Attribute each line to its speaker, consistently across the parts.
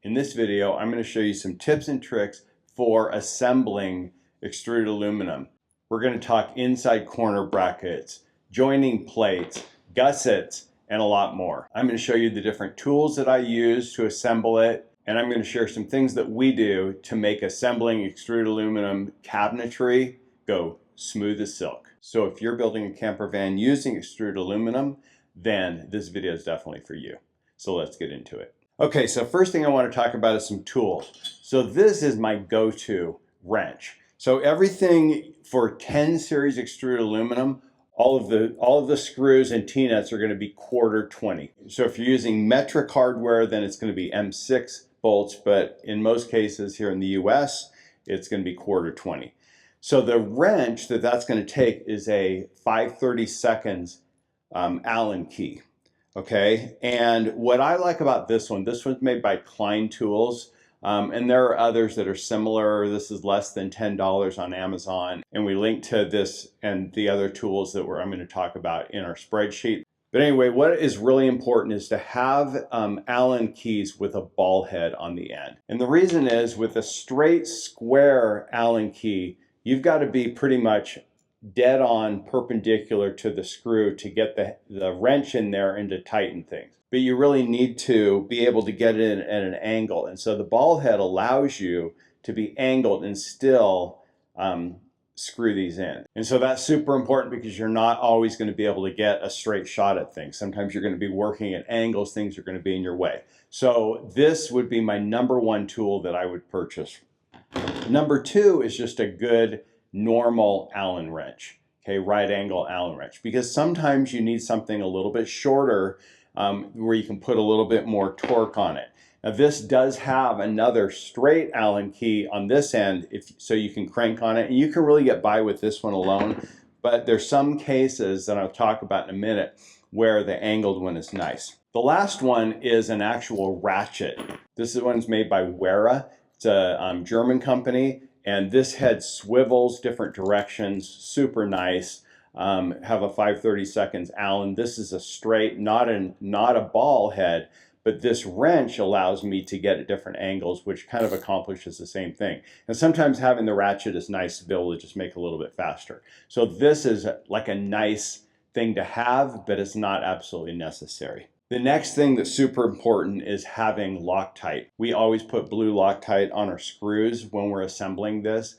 Speaker 1: In this video, I'm going to show you some tips and tricks for assembling extruded aluminum. We're going to talk inside corner brackets, joining plates, gussets, and a lot more. I'm going to show you the different tools that I use to assemble it, and I'm going to share some things that we do to make assembling extruded aluminum cabinetry go smooth as silk. So if you're building a camper van using extruded aluminum, then this video is definitely for you. So let's get into it. Okay, so first thing I want to talk about is some tools. So this is my go-to wrench. So everything for 10 series extruded aluminum, all of the screws and T-nuts are going to be 1/4 20. So if you're using metric hardware, then it's going to be M6 bolts, but in most cases here in the US, it's going to be 1/4 20. So the wrench that's going to take is a 5/32 Allen key. Okay, and what I like about this one's made by Klein Tools, and there are others that are similar. This is less than $10 on Amazon, and we link to this and the other tools that I'm going to talk about in our spreadsheet. But anyway, what is really important is to have Allen keys with a ball head on the end. And the reason is, with a straight square Allen key, you've got to be pretty much dead on perpendicular to the screw to get the wrench in there and to tighten things. But you really need to be able to get it in at an angle. And so the ball head allows you to be angled and still screw these in. And so that's super important because you're not always going to be able to get a straight shot at things. Sometimes you're going to be working at angles, things are going to be in your way. So this would be my #1 tool that I would purchase. #2 is just a good normal Allen wrench, okay, right angle Allen wrench, because sometimes you need something a little bit shorter where you can put a little bit more torque on it. Now this does have another straight Allen key on this end, so you can crank on it, and you can really get by with this one alone, but there's some cases that I'll talk about in a minute where the angled one is nice. The last one is an actual ratchet. This one's made by Wera. It's a German company. And this head swivels different directions, super nice. Have a 5/32 Allen. This is a straight, not a ball head, but this wrench allows me to get at different angles, which kind of accomplishes the same thing. And sometimes having the ratchet is nice to be able to just make a little bit faster. So this is like a nice thing to have, but it's not absolutely necessary. The next thing that's super important is having Loctite. We always put blue Loctite on our screws when we're assembling this.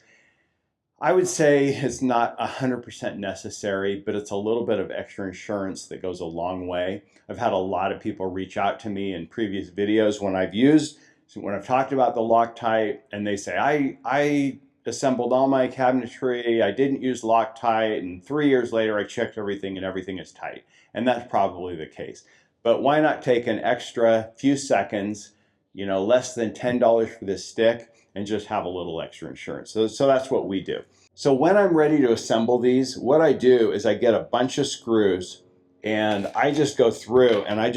Speaker 1: I would say it's not 100% necessary, but it's a little bit of extra insurance that goes a long way. I've had a lot of people reach out to me in previous videos when I've talked about the Loctite, and they say, I assembled all my cabinetry, I didn't use Loctite, and 3 years later I checked everything and everything is tight. And that's probably the case. But why not take an extra few seconds, less than $10 for this stick, and just have a little extra insurance. So that's what we do. So when I'm ready to assemble these, what I do is I get a bunch of screws and I just go through, and I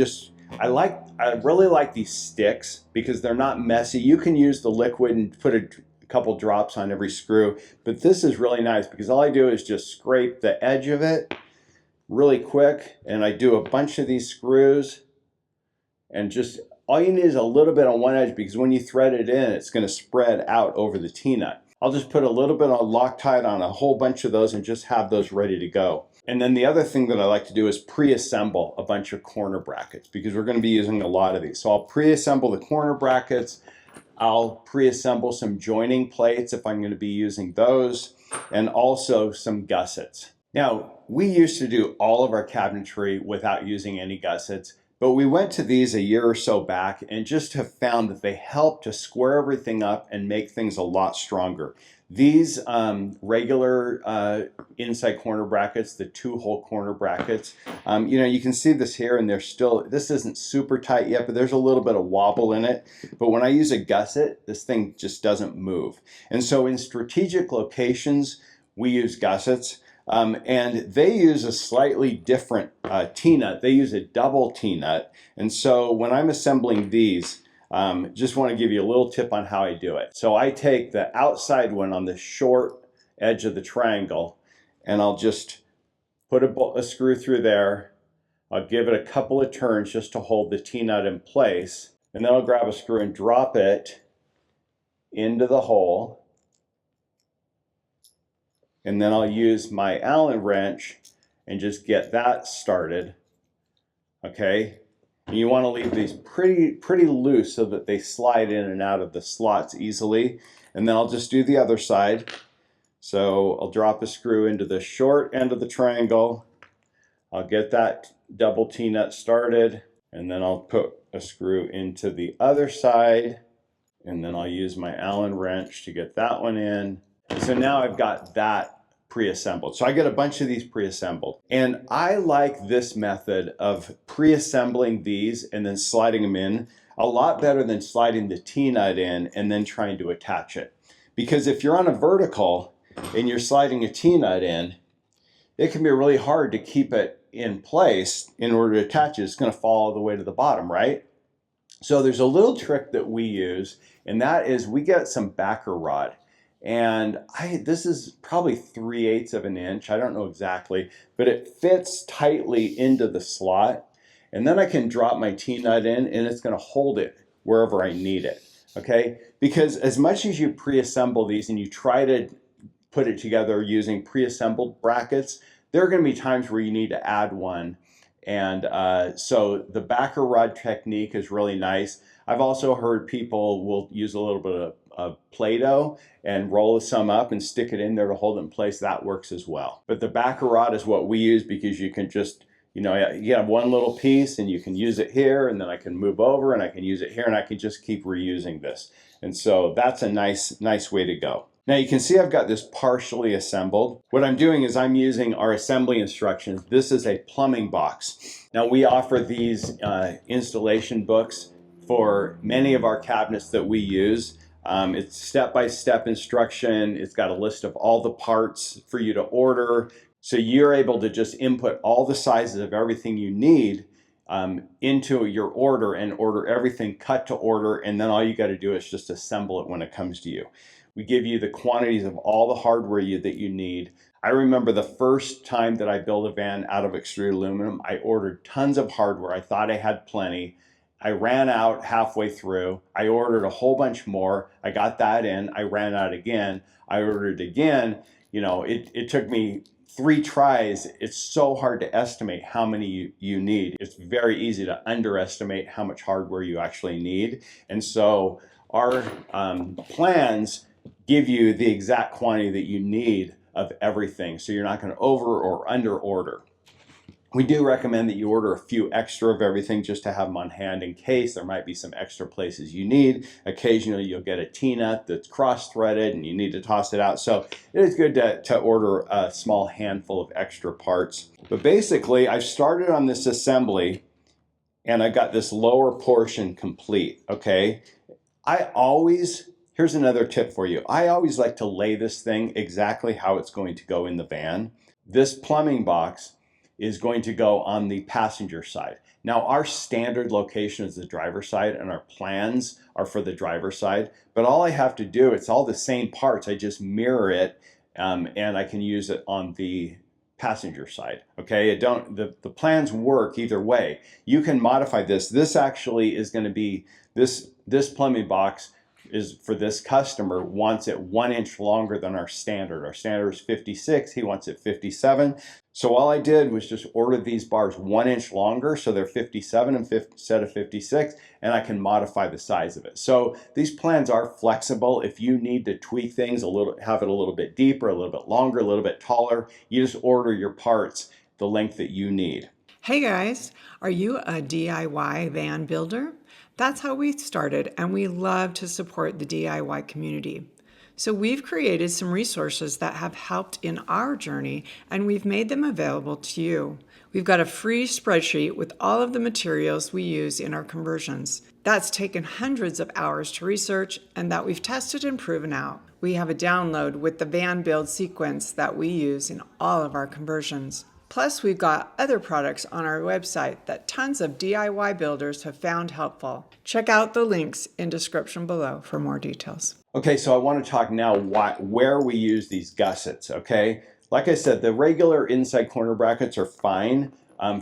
Speaker 1: really like these sticks because they're not messy. You can use the liquid and put a couple drops on every screw, but this is really nice because all I do is just scrape the edge of it really quick, and I do a bunch of these screws, and just all you need is a little bit on one edge, because when you thread it in, it's going to spread out over the T-nut. I'll just put a little bit of Loctite on a whole bunch of those and just have those ready to go. And then the other thing that I like to do is pre-assemble a bunch of corner brackets, because we're going to be using a lot of these. So I'll pre-assemble the corner brackets, I'll pre-assemble some joining plates if I'm going to be using those, and also some gussets. Now, we used to do all of our cabinetry without using any gussets, but we went to these a year or so back and just have found that they help to square everything up and make things a lot stronger. These regular inside corner brackets, the 2-hole corner brackets, you can see this here, and this isn't super tight yet, but there's a little bit of wobble in it. But when I use a gusset, this thing just doesn't move. And so in strategic locations, we use gussets. And they use a slightly different T-nut. They use a double T-nut. And so when I'm assembling these, just want to give you a little tip on how I do it. So I take the outside one on the short edge of the triangle, and I'll just put a screw through there. I'll give it a couple of turns just to hold the T-nut in place. And then I'll grab a screw and drop it into the hole. And then I'll use my Allen wrench and just get that started. Okay. And you want to leave these pretty loose so that they slide in and out of the slots easily. And then I'll just do the other side. So I'll drop a screw into the short end of the triangle. I'll get that double T-nut started, and then I'll put a screw into the other side, and then I'll use my Allen wrench to get that one in. So now I've got that pre-assembled. So I get a bunch of these pre-assembled. And I like this method of pre-assembling these and then sliding them in a lot better than sliding the T-nut in and then trying to attach it. Because if you're on a vertical and you're sliding a T-nut in, it can be really hard to keep it in place in order to attach it. It's going to fall all the way to the bottom, right? So there's a little trick that we use, and that is we get some backer rod. And this is probably 3/8 of an inch. I don't know exactly, but it fits tightly into the slot. And then I can drop my T-nut in and it's going to hold it wherever I need it. Okay? Because as much as you pre-assemble these and you try to put it together using pre-assembled brackets, there are going to be times where you need to add one. And so the backer rod technique is really nice. I've also heard people will use a little bit of Play-Doh and roll some up and stick it in there to hold it in place. That works as well. But the backer rod is what we use because you can just, you have one little piece and you can use it here, and then I can move over and I can use it here, and I can just keep reusing this. And so that's a nice way to go. Now you can see I've got this partially assembled. What I'm doing is I'm using our assembly instructions. This is a plumbing box. Now we offer these installation books for many of our cabinets that we use. It's step-by-step instruction. It's got a list of all the parts for you to order. So you're able to just input all the sizes of everything you need into your order and order everything cut to order. And then all you got to do is just assemble it when it comes to you. We give you the quantities of all the hardware that you need. I remember the first time that I built a van out of extruded aluminum, I ordered tons of hardware. I thought I had plenty. I ran out halfway through. I ordered a whole bunch more. I got that in. I ran out again. I ordered again. It took me 3 tries. It's so hard to estimate how many you need. It's very easy to underestimate how much hardware you actually need. And so our plans give you the exact quantity that you need of everything. So you're not going to over or under order. We do recommend that you order a few extra of everything just to have them on hand in case there might be some extra places you need. Occasionally you'll get a T-nut that's cross-threaded and you need to toss it out. So it is good to order a small handful of extra parts. But basically I've started on this assembly and I got this lower portion complete, okay? Here's another tip for you. I always like to lay this thing exactly how it's going to go in the van. This plumbing box is going to go on the passenger side. Now our standard location is the driver's side and our plans are for the driver's side, but all I have to do, it's all the same parts, I just mirror it and I can use it on the passenger side, okay? The plans work either way. You can modify this. This actually is gonna be, this plumbing box is for this customer wants it 1 inch longer than our standard. Our standard is 56, he wants it 57. So all I did was just order these bars 1 inch longer so they're 57 instead of 56, and I can modify the size of it. So these plans are flexible. If you need to tweak things a little, have it a little bit deeper, a little bit longer, a little bit taller, you just order your parts the length that you need.
Speaker 2: Hey guys, are you a DIY van builder? That's how we started, and we love to support the DIY community. So we've created some resources that have helped in our journey, and we've made them available to you. We've got a free spreadsheet with all of the materials we use in our conversions. That's taken hundreds of hours to research and that we've tested and proven out. We have a download with the van build sequence that we use in all of our conversions. Plus, we've got other products on our website that tons of DIY builders have found helpful. Check out the links in description below for more details.
Speaker 1: Okay, so I want to talk now where we use these gussets, okay? Like I said, the regular inside corner brackets are fine,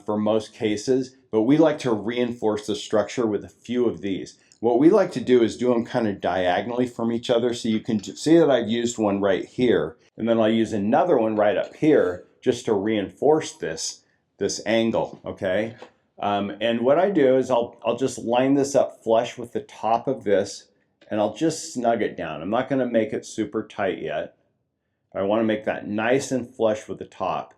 Speaker 1: for most cases, but we like to reinforce the structure with a few of these. What we like to do is do them kind of diagonally from each other, so you can see that I've used one right here, and then I'll use another one right up here just to reinforce this angle, okay? And what I do is I'll just line this up flush with the top of this, and I'll just snug it down. I'm not gonna make it super tight yet. I wanna make that nice and flush with the top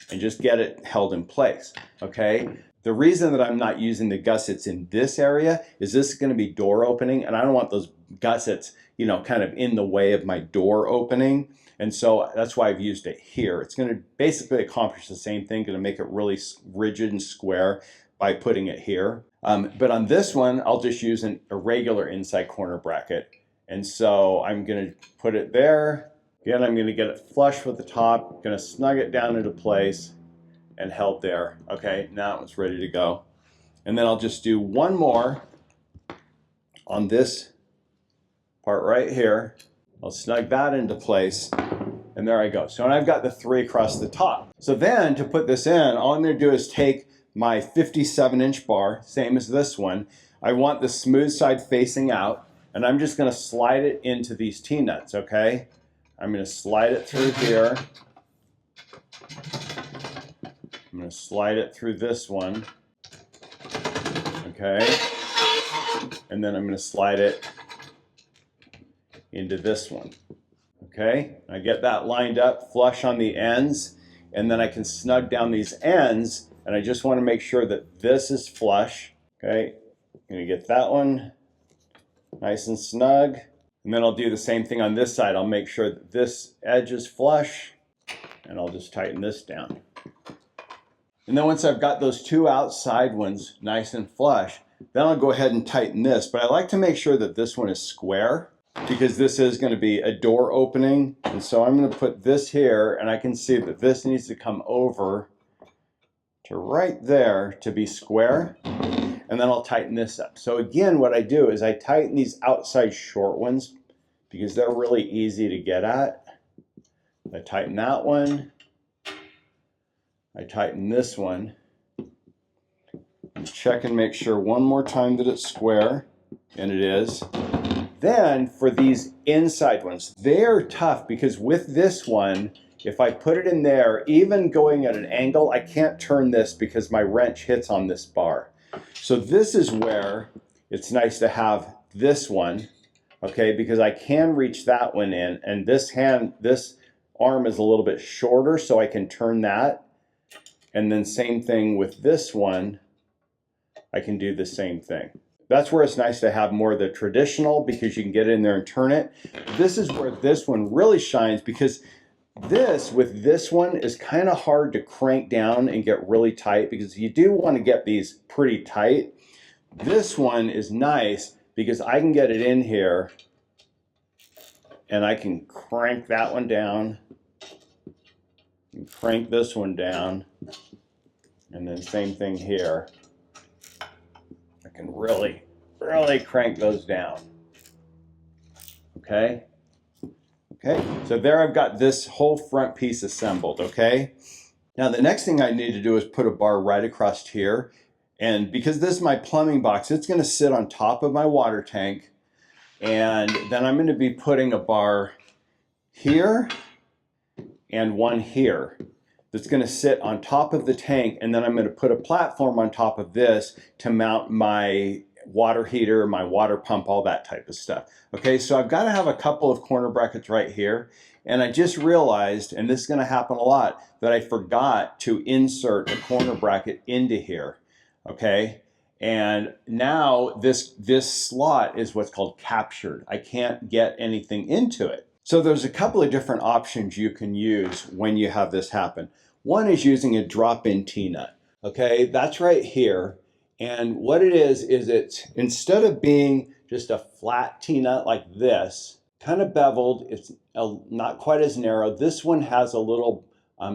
Speaker 1: and just get it held in place, okay? The reason that I'm not using the gussets in this area is this is going to be door opening, and I don't want those gussets, you know, kind of in the way of my door opening. And so that's why I've used it here. It's going to basically accomplish the same thing, going to make it really rigid and square by putting it here. But on this one, I'll just use a regular inside corner bracket. And so I'm going to put it there. Again, I'm going to get it flush with the top, going to snug it down into place and held there. Okay, now it's ready to go. And then I'll just do one more on this part right here. I'll snug that into place, and there I go. So I've got the 3 across the top. So then to put this in, all I'm gonna do is take my 57-inch bar, same as this one. I want the smooth side facing out, and I'm just gonna slide it into these T-nuts, okay? I'm gonna slide it through here. I'm going to slide it through this one, okay, and then I'm going to slide it into this one, okay. I get that lined up flush on the ends, and then I can snug down these ends, and I just want to make sure that this is flush, okay. I'm going to get that one nice and snug, and then I'll do the same thing on this side. I'll make sure that this edge is flush, and I'll just tighten this down. And then once I've got those 2 outside ones nice and flush, then I'll go ahead and tighten this. But I like to make sure that this one is square, because this is going to be a door opening. And so I'm going to put this here, and I can see that this needs to come over to right there to be square. And then I'll tighten this up. So again, what I do is I tighten these outside short ones because they're really easy to get at. I tighten that one. I tighten this one, check and make sure one more time that it's square, and it is. Then for these inside ones, they're tough because with this one, if I put it in there, even going at an angle, I can't turn this because my wrench hits on this bar. So this is where it's nice to have this one, okay, because I can reach that one in, and this arm is a little bit shorter, so I can turn that. And then same thing with this one, I can do the same thing. That's where it's nice to have more of the traditional, because you can get in there and turn it. This is where this one really shines, because with this one is kind of hard to crank down and get really tight, because you do want to get these pretty tight. This one is nice because I can get it in here and I can crank that one down. And crank this one down, and then same thing here. I can really crank those down. Okay, so there I've got this whole front piece assembled, okay? Now the next thing I need to do is put a bar right across here, and because this is my plumbing box, it's going to sit on top of my water tank, and then I'm going to be putting a bar here and one here that's going to sit on top of the tank, and then I'm going to put a platform on top of this to mount my water heater, my water pump, all that type of stuff. Okay, so I've got to have a couple of corner brackets right here, and I just realized, and this is going to happen a lot, that I forgot to insert a corner bracket into here. Okay, and now this slot is what's called captured. I can't get anything into it. So there's a couple of different options you can use when you have this happen. One is using a drop-in T-nut. Okay, that's right here. And what it is it's, instead of being just a flat T-nut like this, kind of beveled, it's not quite as narrow. This one has a little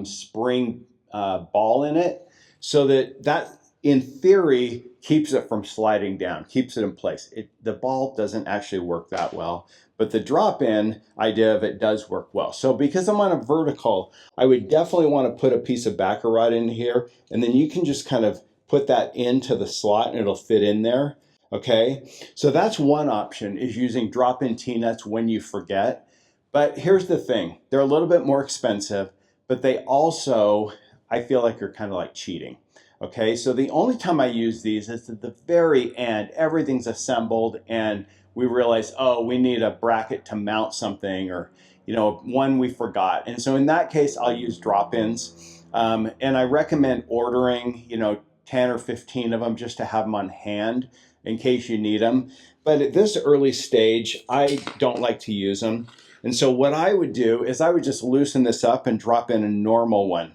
Speaker 1: spring ball in it, so that in theory keeps it from sliding down, keeps it in place. The ball doesn't actually work that well, but the drop-in idea of it does work well. So because I'm on a vertical, I would definitely want to put a piece of backer rod in here, and then you can just kind of put that into the slot and it'll fit in there. Okay, so that's one option, is using drop-in T-nuts when you forget. But here's the thing, they're a little bit more expensive, but they also, I feel like you're kind of like cheating. Okay, so the only time I use these is at the very end, everything's assembled and we realize, oh, we need a bracket to mount something, or, you know, one we forgot. And so in that case, I'll use drop-ins. And I recommend ordering, you know, 10 or 15 of them just to have them on hand in case you need them. But at this early stage, I don't like to use them. And so what I would do is I would just loosen this up and drop in a normal one.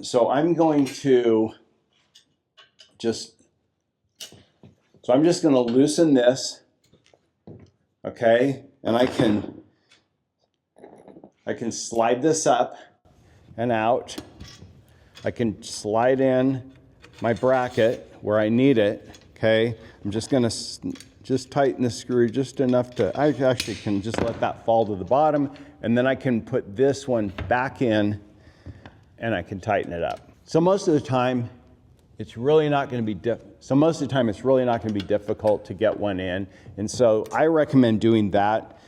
Speaker 1: So I'm going to I'm just going to loosen this, okay? And I can slide this up and out. I can slide in my bracket where I need it, okay? I'm just going to just tighten the screw just enough to, I actually can just let that fall to the bottom, and then I can put this one back in and I can tighten it up. So most of the time it's really not going to be difficult to get one in, and so I recommend doing that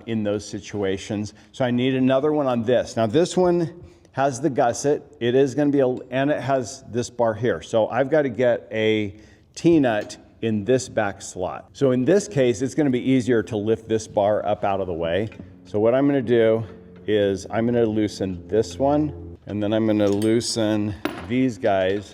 Speaker 1: in those situations. So I need another one on this. Now this one has the gusset. It is going to be and it has this bar here. So I've got to get a T-nut in this back slot. So in this case, it's going to be easier to lift this bar up out of the way. So what I'm going to do is I'm going to loosen this one, and then I'm going to loosen these guys.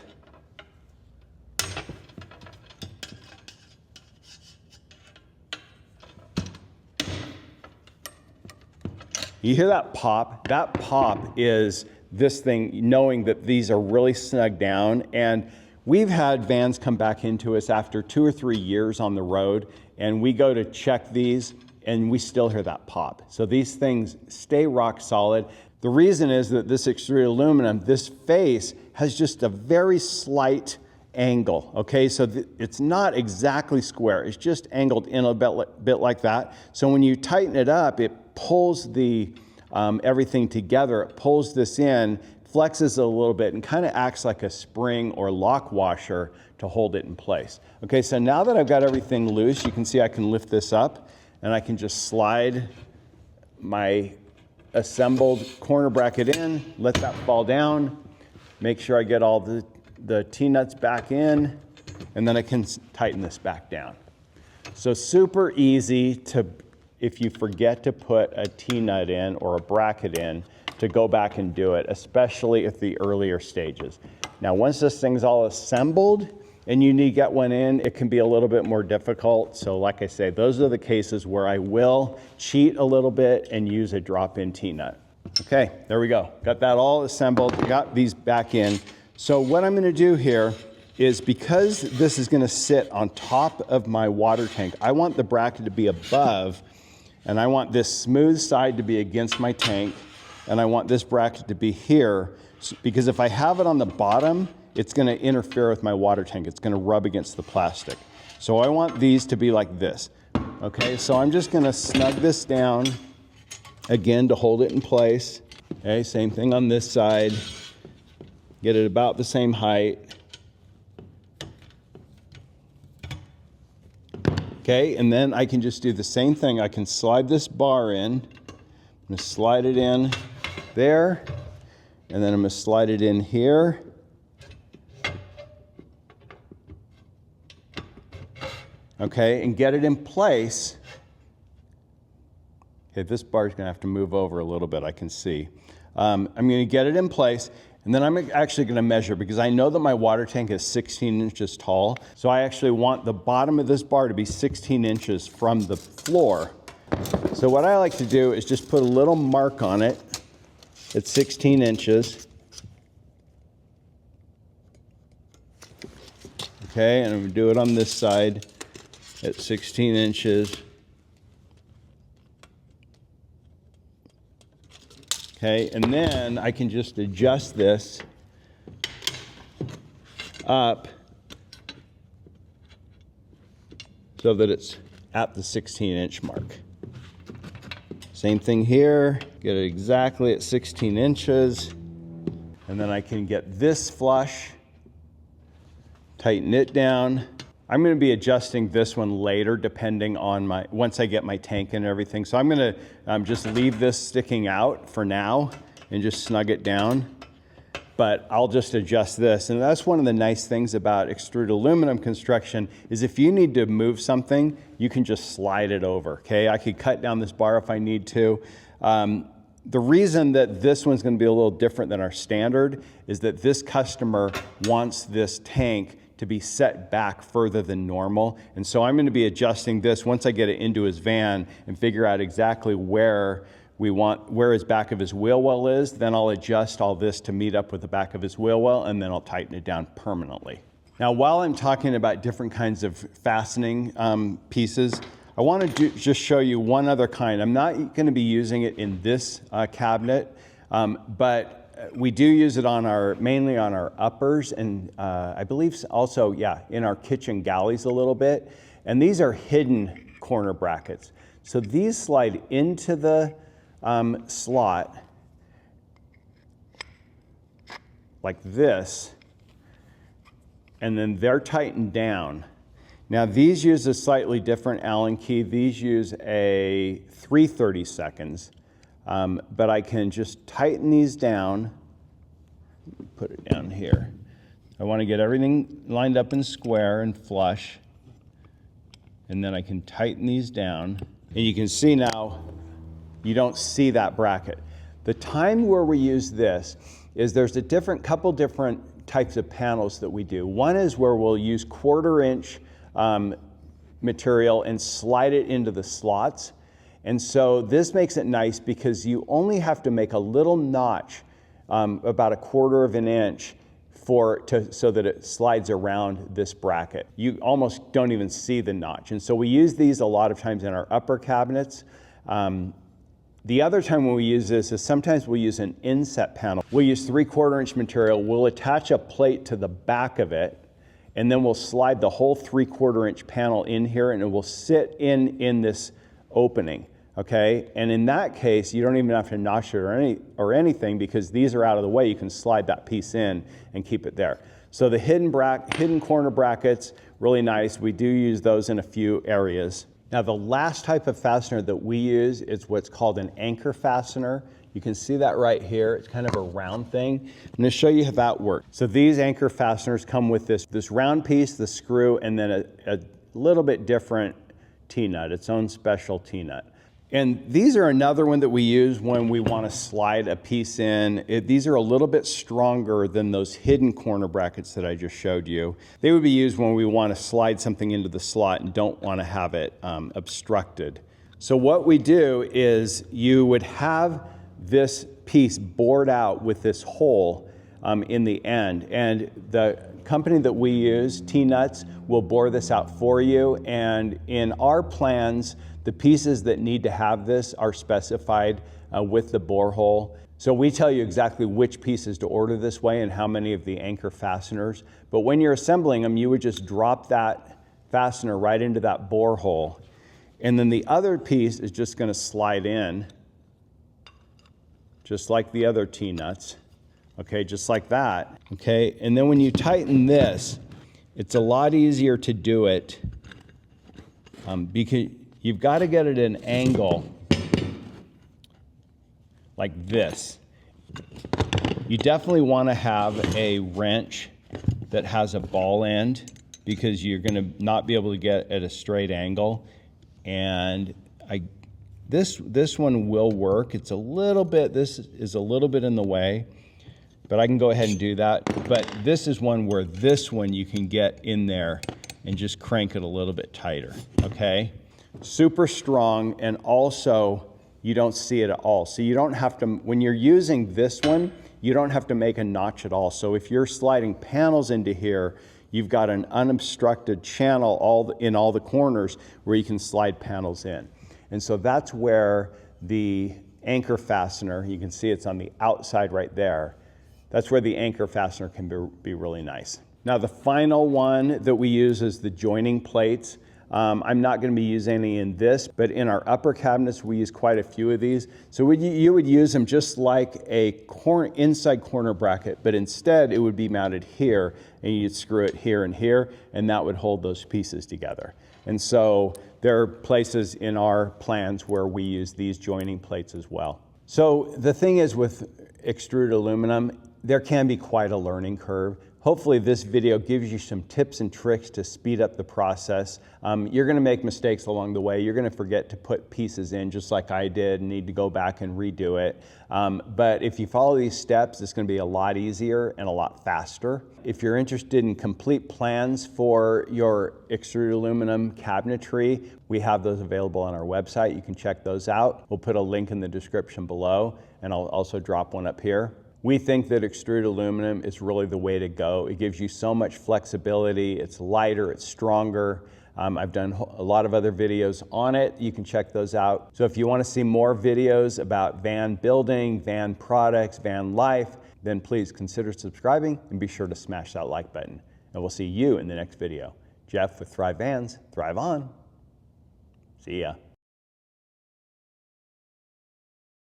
Speaker 1: You hear that pop? That pop is this thing, knowing that these are really snug down. And we've had vans come back into us after 2 or 3 years on the road, and we go to check these and we still hear that pop. So these things stay rock solid. The reason is that this extruded aluminum, this face has just a very slight angle, okay? So it's not exactly square, it's just angled in a bit like that. So when you tighten it up, it pulls the everything together, it pulls this in, flexes it a little bit, and kind of acts like a spring or lock washer to hold it in place. Okay, so now that I've got everything loose, you can see I can lift this up and I can just slide my assembled corner bracket in, let that fall down, make sure I get all the T-nuts back in, and then I can tighten this back down. So super easy to, if you forget to put a T-nut in or a bracket in, to go back and do it, especially at the earlier stages. Now, once this thing's all assembled and you need to get one in, it can be a little bit more difficult. So like I say, those are the cases where I will cheat a little bit and use a drop-in T-nut. Okay, there we go. Got that all assembled, got these back in. So what I'm gonna do here is, because this is gonna sit on top of my water tank, I want the bracket to be above, and I want this smooth side to be against my tank, and I want this bracket to be here, because if I have it on the bottom, it's going to interfere with my water tank. It's going to rub against the plastic. So I want these to be like this. Okay, so I'm just going to snug this down again to hold it in place. Okay, same thing on this side. Get it about the same height. Okay, and then I can just do the same thing. I can slide this bar in. I'm going to slide it in there, and then I'm going to slide it in here. Okay, and get it in place. Okay, this bar is going to have to move over a little bit, I can see. I'm going to get it in place, and then I'm actually going to measure, because I know that my water tank is 16 inches tall, so I actually want the bottom of this bar to be 16 inches from the floor. So what I like to do is just put a little mark on it at 16 inches. Okay, and I'm going to do it on this side at 16 inches. Okay, and then I can just adjust this up so that it's at the 16-inch mark. Same thing here, get it exactly at 16 inches. And then I can get this flush, tighten it down. I'm going to be adjusting this one later depending on once I get my tank and everything. So I'm going to just leave this sticking out for now and just snug it down. But I'll just adjust this. And that's one of the nice things about extruded aluminum construction is if you need to move something, you can just slide it over, okay? I could cut down this bar if I need to. The reason that this one's going to be a little different than our standard is that this customer wants this tank to be set back further than normal. And so I'm going to be adjusting this once I get it into his van and figure out exactly where his back of his wheel well is. Then I'll adjust all this to meet up with the back of his wheel well, and then I'll tighten it down permanently. Now, while I'm talking about different kinds of fastening pieces, I want to just show you one other kind. I'm not going to be using it in this cabinet, but we do use it mainly on our uppers, and I believe also, in our kitchen galleys a little bit. And these are hidden corner brackets. So these slide into the slot like this, and then they're tightened down. Now these use a slightly different Allen key. These use a 3/32, but I can just tighten these down. Put it down here. I want to get everything lined up and square and flush, and then I can tighten these down. And you can see now, you don't see that bracket. The time where we use this is there's a couple different types of panels that we do. One is where we'll use 1/4-inch material and slide it into the slots. And so this makes it nice because you only have to make a little notch, about 1/4 of an inch, so that it slides around this bracket. You almost don't even see the notch. And so we use these a lot of times in our upper cabinets. The other time when we use this is sometimes we'll use an inset panel. We'll use 3/4-inch material. We'll attach a plate to the back of it, and then we'll slide the whole 3/4-inch panel in here, and it will sit in this opening, okay? And in that case, you don't even have to notch it or anything because these are out of the way. You can slide that piece in and keep it there. So the hidden corner brackets, really nice. We do use those in a few areas. Now the last type of fastener that we use is what's called an anchor fastener. You can see that right here. It's kind of a round thing. I'm going to show you how that works. So these anchor fasteners come with this round piece, the screw, and then a little bit different T-nut, its own special T-nut. And these are another one that we use when we want to slide a piece in. These are a little bit stronger than those hidden corner brackets that I just showed you. They would be used when we want to slide something into the slot and don't want to have it obstructed. So what we do is you would have this piece bored out with this hole in the end. And the company that we use, T-Nuts, will bore this out for you. And in our plans, the pieces that need to have this are specified with the borehole. So we tell you exactly which pieces to order this way and how many of the anchor fasteners. But when you're assembling them, you would just drop that fastener right into that borehole. And then the other piece is just going to slide in, just like the other T-nuts. Okay, just like that. Okay, and then when you tighten this, it's a lot easier to do it because you've got to get it at an angle like this. You definitely want to have a wrench that has a ball end because you're going to not be able to get at a straight angle. And this one will work. It's a little bit, this is a little bit in the way, but I can go ahead and do that. But this is one where this one you can get in there and just crank it a little bit tighter, okay? Super strong, and also you don't see it at all. So you don't have to, when you're using this one, you don't have to make a notch at all. So if you're sliding panels into here, you've got an unobstructed channel in all the corners where you can slide panels in. And so that's where the anchor fastener, you can see it's on the outside right there, that's where the anchor fastener can be really nice. Now the final one that we use is the joining plates. I'm not going to be using any in this, but in our upper cabinets, we use quite a few of these. So you would use them just like a inside corner bracket, but instead it would be mounted here, and you'd screw it here and here, and that would hold those pieces together. And so there are places in our plans where we use these joining plates as well. So the thing is with extruded aluminum, there can be quite a learning curve. Hopefully this video gives you some tips and tricks to speed up the process. You're gonna make mistakes along the way. You're gonna forget to put pieces in just like I did and need to go back and redo it. But if you follow these steps, it's gonna be a lot easier and a lot faster. If you're interested in complete plans for your extruded aluminum cabinetry, we have those available on our website. You can check those out. We'll put a link in the description below, and I'll also drop one up here. We think that extruded aluminum is really the way to go. It gives you so much flexibility. It's lighter, it's stronger. I've done a lot of other videos on it. You can check those out. So if you want to see more videos about van building, van products, van life, then please consider subscribing and be sure to smash that like button. And we'll see you in the next video. Jeff with Thrive Vans, thrive on. See ya.